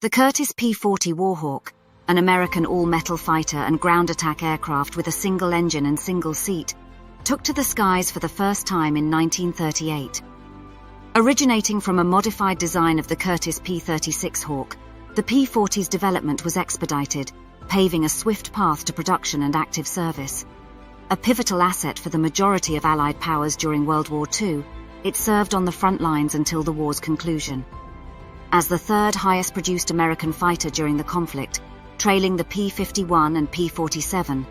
The Curtiss P-40 Warhawk, an American all-metal fighter and ground attack aircraft with a single engine and single seat, took to the skies for the first time in 1938. Originating from a modified design of the Curtiss P-36 Hawk, the P-40's development was expedited, paving a swift path to production and active service. A pivotal asset for the majority of Allied powers during World War II, it served on the front lines until the war's conclusion. As the third highest produced American fighter during the conflict, trailing the P-51 and P-47,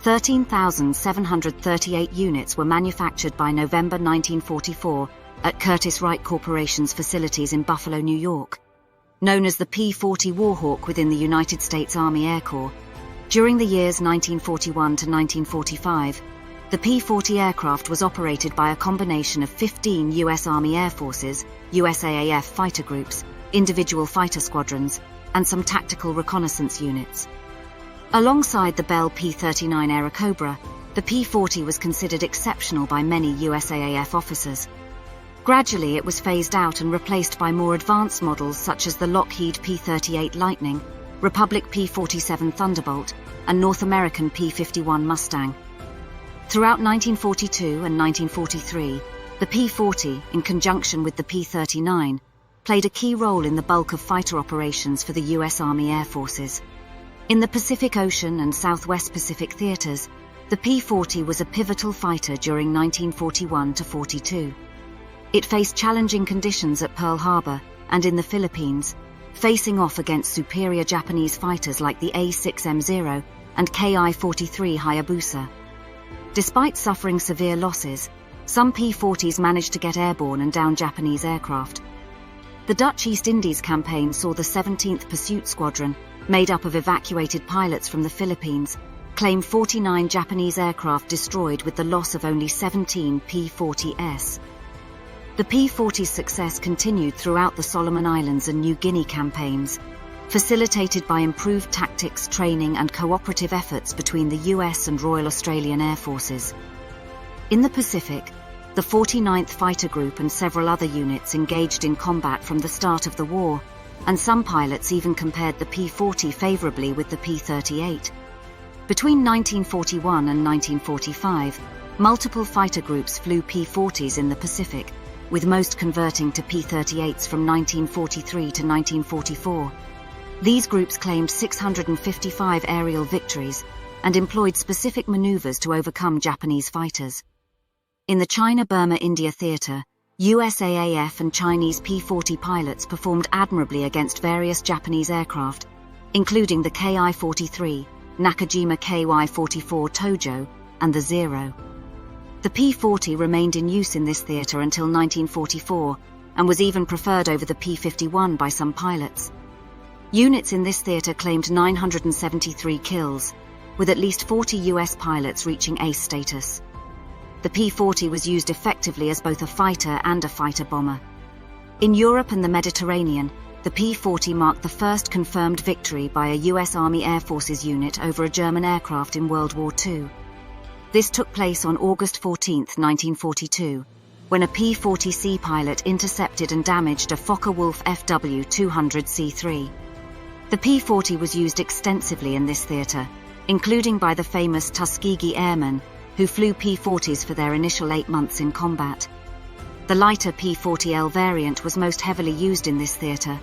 13,738 units were manufactured by November 1944 at Curtiss-Wright Corporation's facilities in Buffalo, New York. Known as the P-40 Warhawk within the United States Army Air Corps, during the years 1941 to 1945, the P-40 aircraft was operated by a combination of 15 U.S. Army Air Forces, USAAF fighter groups, individual fighter squadrons, and some tactical reconnaissance units. Alongside the Bell P-39 Airacobra, the P-40 was considered exceptional by many USAAF officers. Gradually, it was phased out and replaced by more advanced models such as the Lockheed P-38 Lightning, Republic P-47 Thunderbolt, and North American P-51 Mustang. Throughout 1942 and 1943, the P-40, in conjunction with the P-39, played a key role in the bulk of fighter operations for the U.S. Army Air Forces. In the Pacific Ocean and Southwest Pacific theaters, the P-40 was a pivotal fighter during 1941 to 42. It faced challenging conditions at Pearl Harbor and in the Philippines, facing off against superior Japanese fighters like the A-6M0 and Ki-43 Hayabusa. Despite suffering severe losses, some P-40s managed to get airborne and down Japanese aircraft. The Dutch East Indies campaign saw the 17th Pursuit Squadron, made up of evacuated pilots from the Philippines, claim 49 Japanese aircraft destroyed with the loss of only 17 P-40s. The P-40's success continued throughout the Solomon Islands and New Guinea campaigns, facilitated by improved tactics, training, and cooperative efforts between the US and Royal Australian Air Forces. In the Pacific, the 49th Fighter Group and several other units engaged in combat from the start of the war, and some pilots even compared the P-40 favorably with the P-38. Between 1941 and 1945, multiple fighter groups flew P-40s in the Pacific, with most converting to P-38s from 1943 to 1944. These groups claimed 655 aerial victories and employed specific maneuvers to overcome Japanese fighters. In the China-Burma-India theater, USAAF and Chinese P-40 pilots performed admirably against various Japanese aircraft, including the Ki-43, Nakajima Ki-44 Tojo, and the Zero. The P-40 remained in use in this theater until 1944, and was even preferred over the P-51 by some pilots. Units in this theater claimed 973 kills, with at least 40 US pilots reaching ace status. The P-40 was used effectively as both a fighter and a fighter bomber. In Europe and the Mediterranean, the P-40 marked the first confirmed victory by a US Army Air Forces unit over a German aircraft in World War II. This took place on August 14, 1942, when a P-40C pilot intercepted and damaged a Focke-Wulf FW-200C3. The P-40 was used extensively in this theater, including by the famous Tuskegee Airmen, who flew P-40s for their initial 8 months in combat. The lighter P-40L variant was most heavily used in this theater,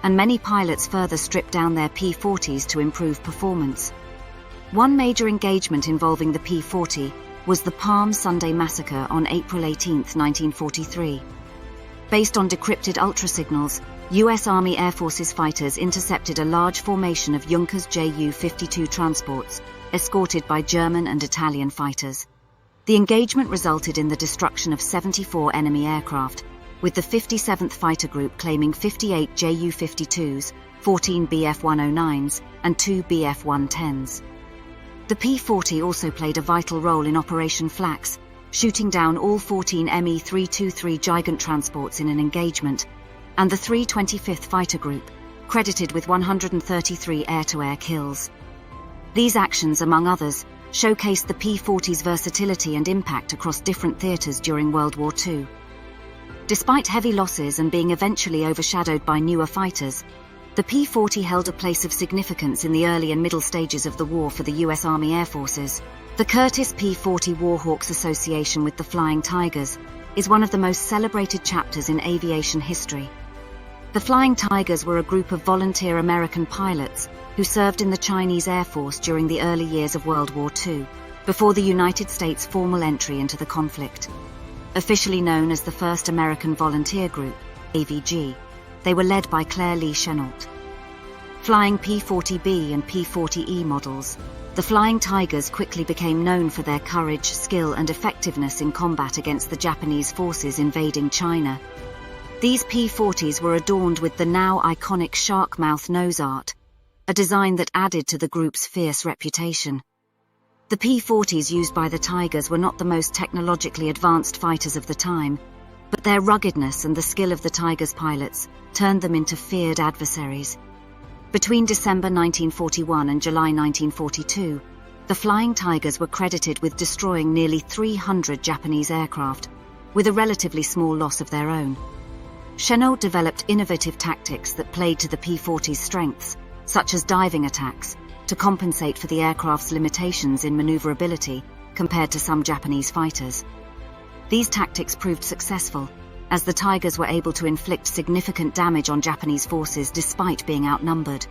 and many pilots further stripped down their P-40s to improve performance. One major engagement involving the P-40 was the Palm Sunday Massacre on April 18, 1943. Based on decrypted ultrasignals, U.S. Army Air Forces fighters intercepted a large formation of Junkers Ju-52 transports, escorted by German and Italian fighters. The engagement resulted in the destruction of 74 enemy aircraft, with the 57th Fighter Group claiming 58 Ju-52s, 14 Bf-109s, and 2 Bf-110s. The P-40 also played a vital role in Operation Flax, shooting down all 14 Me-323 Gigant transports in an engagement, and the 325th Fighter Group, credited with 133 air-to-air kills. These actions, among others, showcased the P-40's versatility and impact across different theaters during World War II. Despite heavy losses and being eventually overshadowed by newer fighters, The P-40 held a place of significance in the early and middle stages of the war for the U.S. Army Air Forces. The Curtiss P-40 Warhawk's association with the Flying Tigers is one of the most celebrated chapters in aviation history. The Flying Tigers were a group of volunteer American pilots who served in the Chinese Air Force during the early years of World War II, before the United States' formal entry into the conflict. Officially known as the First American Volunteer Group, AVG, they were led by Claire Lee Chennault. Flying P-40B and P-40E models, the Flying Tigers quickly became known for their courage, skill, and effectiveness in combat against the Japanese forces invading China. These P-40s were adorned with the now iconic shark mouth nose art, a design that added to the group's fierce reputation. The P-40s used by the Tigers were not the most technologically advanced fighters of the time, but their ruggedness and the skill of the Tigers' pilots turned them into feared adversaries. Between December 1941 and July 1942, the Flying Tigers were credited with destroying nearly 300 Japanese aircraft, with a relatively small loss of their own. Chennault developed innovative tactics that played to the P-40's strengths, such as diving attacks, to compensate for the aircraft's limitations in maneuverability compared to some Japanese fighters. These tactics proved successful, as the Tigers were able to inflict significant damage on Japanese forces despite being outnumbered.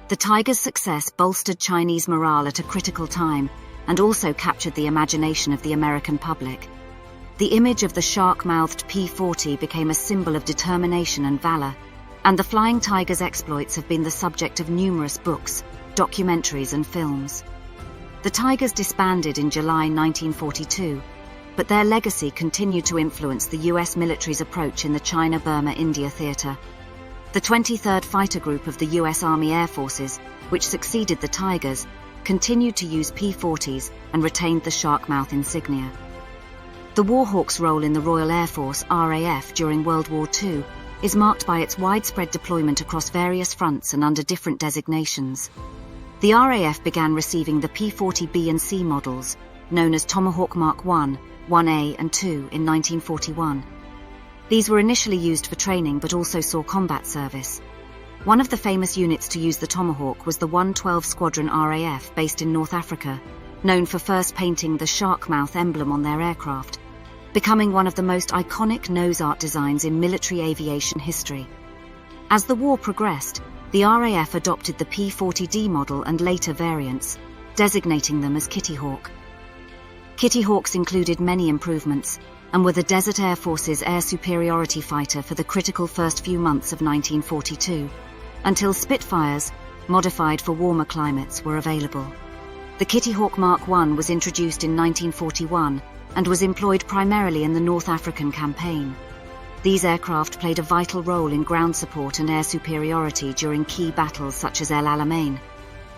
The Tigers' success bolstered Chinese morale at a critical time and also captured the imagination of the American public. The image of the shark-mouthed P-40 became a symbol of determination and valor, and the Flying Tigers' exploits have been the subject of numerous books, documentaries, and films. The Tigers disbanded in July 1942, but their legacy continued to influence the U.S. military's approach in the China-Burma-India theater. The 23rd Fighter Group of the U.S. Army Air Forces, which succeeded the Tigers, continued to use P-40s and retained the shark-mouth insignia. The Warhawk's role in the Royal Air Force (RAF) during World War II is marked by its widespread deployment across various fronts and under different designations. The RAF began receiving the P-40B and C models, known as Tomahawk Mark I, 1A and 2 in 1941. These were initially used for training but also saw combat service. One of the famous units to use the Tomahawk was the 112 Squadron RAF based in North Africa, known for first painting the shark mouth emblem on their aircraft, becoming one of the most iconic nose art designs in military aviation history. As the war progressed, the RAF adopted the P-40D model and later variants, designating them as Kittyhawk. Kittyhawks included many improvements and were the Desert Air Force's air superiority fighter for the critical first few months of 1942, until Spitfires, modified for warmer climates, were available. The Kittyhawk Mark I was introduced in 1941 and was employed primarily in the North African campaign. These aircraft played a vital role in ground support and air superiority during key battles such as El Alamein.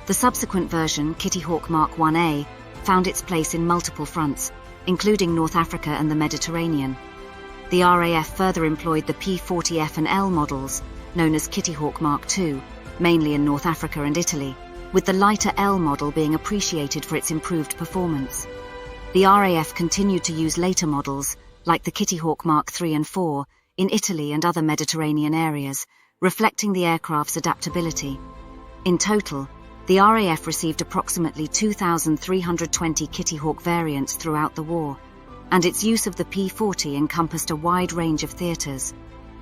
The subsequent version, Kittyhawk Mark IA, found its place in multiple fronts, including North Africa and the Mediterranean. The RAF further employed the P-40F and L models, known as Kittyhawk Mark II, mainly in North Africa and Italy, with the lighter L model being appreciated for its improved performance. The RAF continued to use later models, like the Kittyhawk Mark III and IV, in Italy and other Mediterranean areas, reflecting the aircraft's adaptability. In total, the RAF received approximately 2,320 Kittyhawk variants throughout the war, and its use of the P-40 encompassed a wide range of theaters.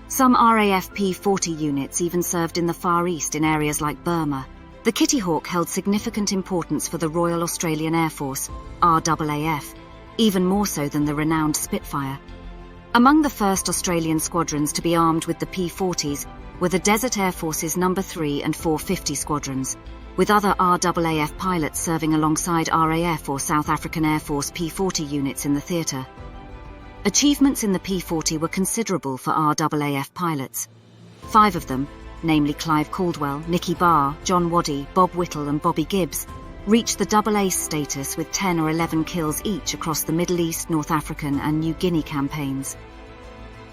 Some RAF P-40 units even served in the Far East in areas like Burma. The Kittyhawk held significant importance for the Royal Australian Air Force, RAAF, even more so than the renowned Spitfire. Among the first Australian squadrons to be armed with the P-40s were the Desert Air Force's No. 3 and 450 squadrons, with other RAAF pilots serving alongside RAF or South African Air Force P-40 units in the theatre. Achievements in the P-40 were considerable for RAAF pilots. 5 of them, namely Clive Caldwell, Nicky Barr, John Waddy, Bob Whittle and Bobby Gibbs, reached the double ace status with 10 or 11 kills each across the Middle East, North African and New Guinea campaigns.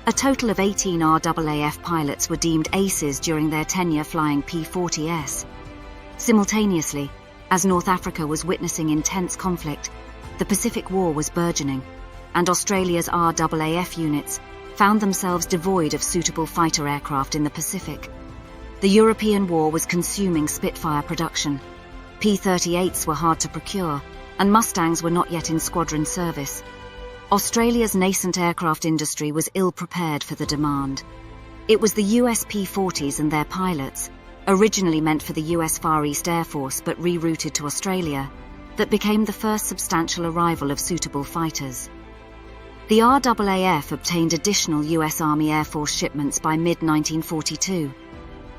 A total of 18 RAAF pilots were deemed aces during their tenure flying P-40s. Simultaneously, as North Africa was witnessing intense conflict, the Pacific War was burgeoning, and Australia's RAAF units found themselves devoid of suitable fighter aircraft in the Pacific. The European war was consuming Spitfire production. P-38s were hard to procure, and Mustangs were not yet in squadron service. Australia's nascent aircraft industry was ill-prepared for the demand. It was the US P-40s and their pilots, originally meant for the US Far East Air Force but rerouted to Australia, that became the first substantial arrival of suitable fighters. The RAAF obtained additional US Army Air Force shipments by mid-1942.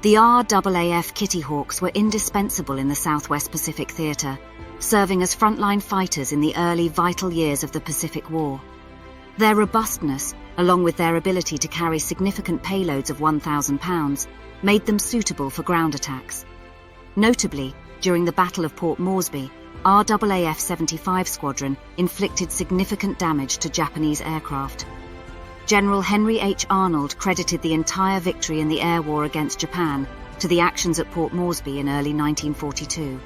The RAAF Kittyhawks were indispensable in the Southwest Pacific Theater, serving as frontline fighters in the early vital years of the Pacific War. Their robustness, along with their ability to carry significant payloads of 1,000 pounds, made them suitable for ground attacks. Notably, during the Battle of Port Moresby, RAAF 75 Squadron inflicted significant damage to Japanese aircraft. General Henry H. Arnold credited the entire victory in the air war against Japan to the actions at Port Moresby in early 1942.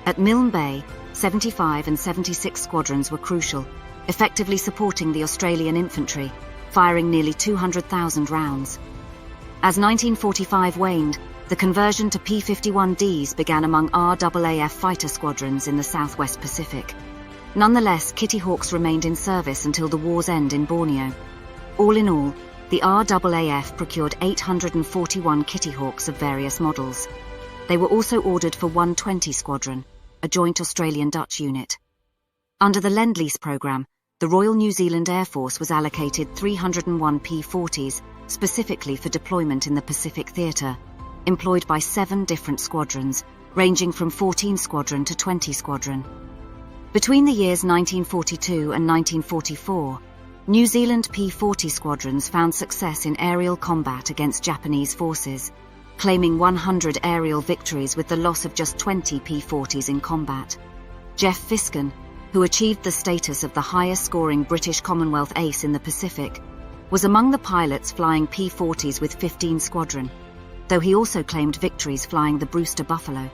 At Milne Bay, 75 and 76 squadrons were crucial, effectively supporting the Australian infantry, firing nearly 200,000 rounds. As 1945 waned, the conversion to P-51Ds began among RAAF fighter squadrons in the Southwest Pacific. Nonetheless, Kittyhawks remained in service until the war's end in Borneo. All in all, the RAAF procured 841 Kittyhawks of various models. They were also ordered for 120 Squadron, a joint Australian-Dutch unit. Under the Lend-Lease programme, the Royal New Zealand Air Force was allocated 301 P-40s specifically for deployment in the Pacific Theatre, employed by 7 different squadrons, ranging from 14 Squadron to 20 Squadron. Between the years 1942 and 1944, New Zealand P-40 squadrons found success in aerial combat against Japanese forces, claiming 100 aerial victories with the loss of just 20 P-40s in combat. Jeff Fisken, who achieved the status of the highest-scoring British Commonwealth ace in the Pacific, was among the pilots flying P-40s with 15 Squadron, though he also claimed victories flying the Brewster Buffalo.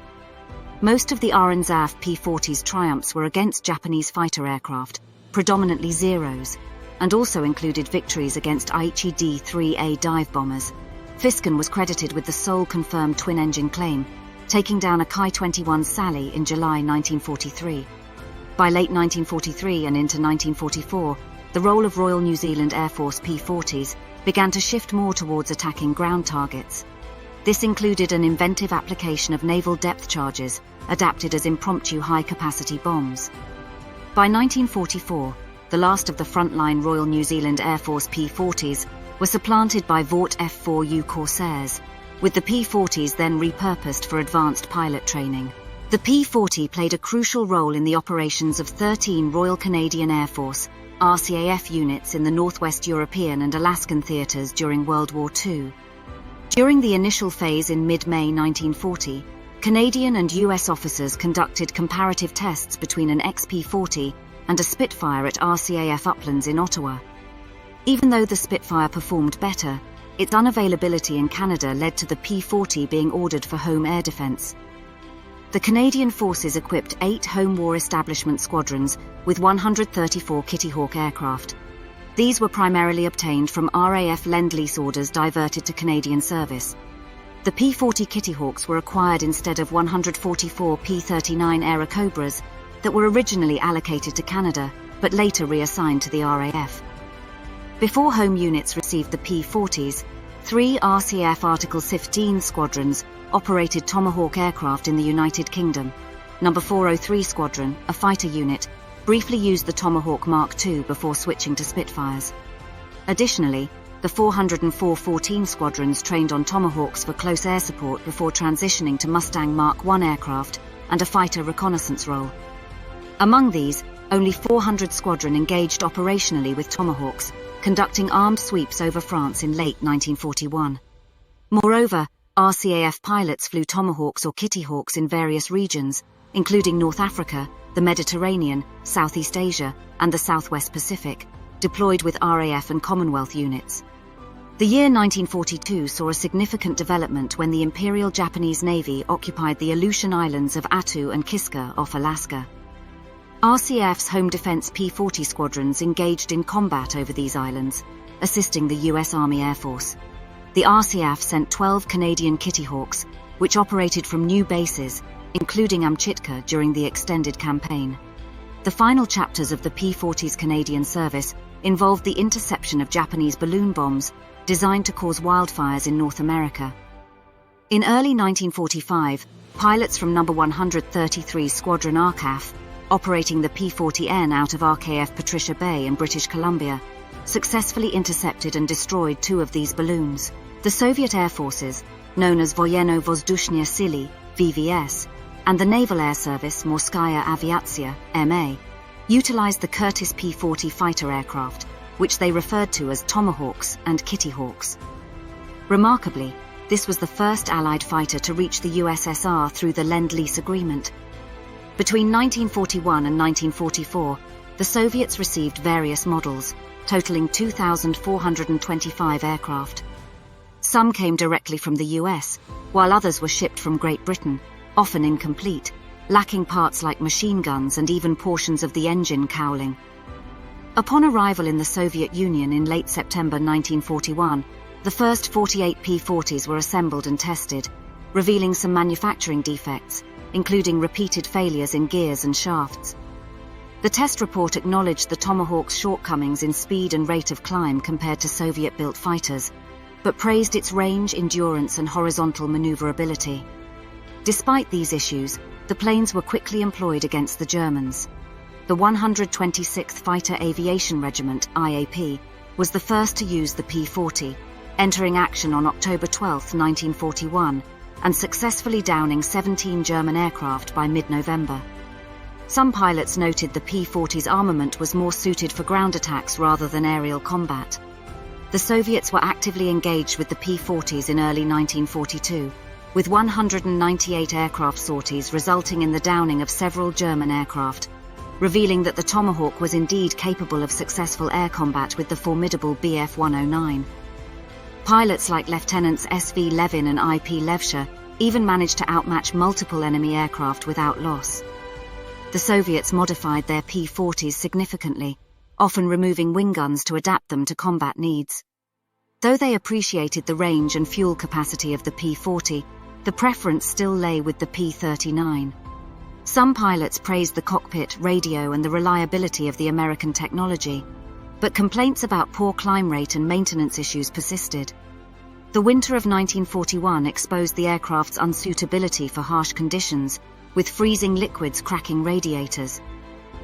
Most of the RNZAF P-40's triumphs were against Japanese fighter aircraft, predominantly Zeros, and also included victories against Aichi D-3A dive bombers. Fisken was credited with the sole confirmed twin-engine claim, taking down a Ki-21 Sally in July 1943. By late 1943 and into 1944, the role of Royal New Zealand Air Force P-40s began to shift more towards attacking ground targets. This included an inventive application of naval depth charges, adapted as impromptu high-capacity bombs. By 1944, the last of the frontline Royal New Zealand Air Force P-40s were supplanted by Vought F-4U Corsairs, with the P-40s then repurposed for advanced pilot training. The P-40 played a crucial role in the operations of 13 Royal Canadian Air Force RCAF units in the Northwest European and Alaskan theatres during World War II. During the initial phase in mid-May 1940, Canadian and US officers conducted comparative tests between an XP-40 and a Spitfire at RCAF Uplands in Ottawa. Even though the Spitfire performed better, its unavailability in Canada led to the P-40 being ordered for home air defence. The Canadian forces equipped 8 home war establishment squadrons with 134 Kittyhawk aircraft. These were primarily obtained from RAF Lend-Lease orders diverted to Canadian service. The P-40 Kittyhawks were acquired instead of 144 P-39 Airacobras that were originally allocated to Canada, but later reassigned to the RAF. Before home units received the P-40s, 3 RCAF Article 15 squadrons operated Tomahawk aircraft in the United Kingdom. Number 403 Squadron, a fighter unit, briefly used the Tomahawk Mark II before switching to Spitfires. Additionally, the 404-14 squadrons trained on Tomahawks for close air support before transitioning to Mustang Mark I aircraft and a fighter reconnaissance role. Among these, only 400 Squadron engaged operationally with Tomahawks, conducting armed sweeps over France in late 1941. Moreover, RCAF pilots flew Tomahawks or Kittyhawks in various regions, including North Africa, the Mediterranean, Southeast Asia, and the Southwest Pacific, deployed with RAF and Commonwealth units. The year 1942 saw a significant development when the Imperial Japanese Navy occupied the Aleutian Islands of Attu and Kiska off Alaska. RCAF's home defense P-40 squadrons engaged in combat over these islands, assisting the U.S. Army Air Force. the RCAF sent 12 Canadian Kittyhawks, which operated from new bases, including Amchitka, during the extended campaign. The final chapters of the P-40's Canadian service involved the interception of Japanese balloon bombs designed to cause wildfires in North America. In early 1945, pilots from No. 133 Squadron RCAF, operating the P-40N out of RKF Patricia Bay in British Columbia, successfully intercepted and destroyed 2 of these balloons. The Soviet Air Forces, known as Voyeno-Vozdushnya Sili, VVS, and the Naval Air Service, Morskaya Aviatsiya, MA, utilized the Curtiss P-40 fighter aircraft, which they referred to as Tomahawks and Kittyhawks. Remarkably, this was the first Allied fighter to reach the USSR through the Lend-Lease agreement. Between 1941 and 1944, the Soviets received various models, totaling 2,425 aircraft. Some came directly from the US, while others were shipped from Great Britain, often incomplete, lacking parts like machine guns and even portions of the engine cowling. Upon arrival in the Soviet Union in late September 1941, the first 48 P-40s were assembled and tested, revealing some manufacturing defects, including repeated failures in gears and shafts. The test report acknowledged the Tomahawk's shortcomings in speed and rate of climb compared to Soviet-built fighters, but praised its range, endurance, and horizontal maneuverability. Despite these issues, the planes were quickly employed against the Germans. The 126th Fighter Aviation Regiment, IAP, was the first to use the P-40, entering action on October 12, 1941, and successfully downing 17 German aircraft by mid-November. Some pilots noted the P-40's armament was more suited for ground attacks rather than aerial combat. The Soviets were actively engaged with the P-40s in early 1942, with 198 aircraft sorties resulting in the downing of several German aircraft, revealing that the Tomahawk was indeed capable of successful air combat with the formidable Bf-109. Pilots like Lieutenants S.V. Levin and I.P. Levsher even managed to outmatch multiple enemy aircraft without loss. The Soviets modified their P-40s significantly, often removing wing guns to adapt them to combat needs. Though they appreciated the range and fuel capacity of the P-40, the preference still lay with the P-39. Some pilots praised the cockpit, radio, and the reliability of the American technology, but complaints about poor climb rate and maintenance issues persisted. The winter of 1941 exposed the aircraft's unsuitability for harsh conditions, with freezing liquids cracking radiators.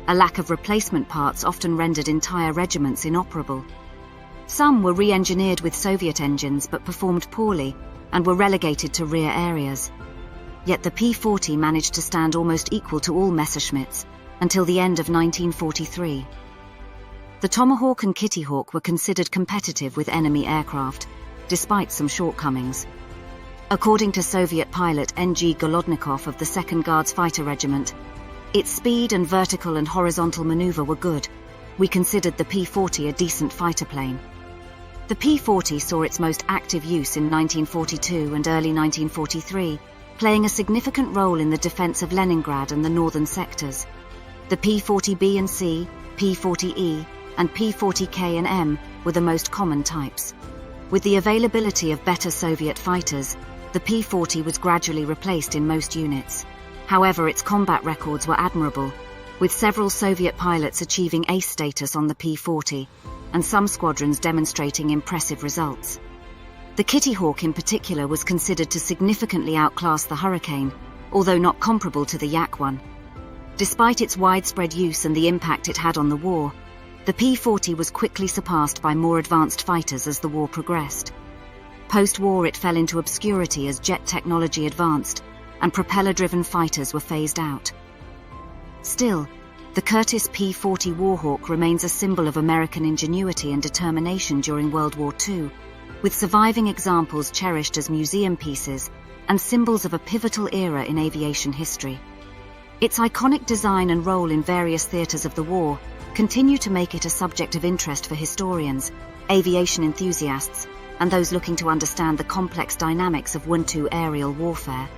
A lack of replacement parts often rendered entire regiments inoperable. Some were re-engineered with Soviet engines but performed poorly and were relegated to rear areas. Yet the P-40 managed to stand almost equal to all Messerschmitts until the end of 1943. The Tomahawk and Kittyhawk were considered competitive with enemy aircraft, despite some shortcomings. According to Soviet pilot N.G. Golodnikov of the 2nd Guards Fighter Regiment, its speed and vertical and horizontal maneuver were good. We considered the P-40 a decent fighter plane. The P-40 saw its most active use in 1942 and early 1943, playing a significant role in the defense of Leningrad and the northern sectors. The P-40B and C, P-40E, and P-40K and M were the most common types. With the availability of better Soviet fighters, the P-40 was gradually replaced in most units. However, its combat records were admirable, with several Soviet pilots achieving ace status on the P-40, and some squadrons demonstrating impressive results. The Kittyhawk in particular was considered to significantly outclass the Hurricane, although not comparable to the Yak-1. Despite its widespread use and the impact it had on the war, the P-40 was quickly surpassed by more advanced fighters as the war progressed. Post-war, it fell into obscurity as jet technology advanced, and propeller-driven fighters were phased out. Still, the Curtiss P-40 Warhawk remains a symbol of American ingenuity and determination during World War II, with surviving examples cherished as museum pieces and symbols of a pivotal era in aviation history. Its iconic design and role in various theaters of the war continue to make it a subject of interest for historians, aviation enthusiasts, and those looking to understand the complex dynamics of World War II aerial warfare.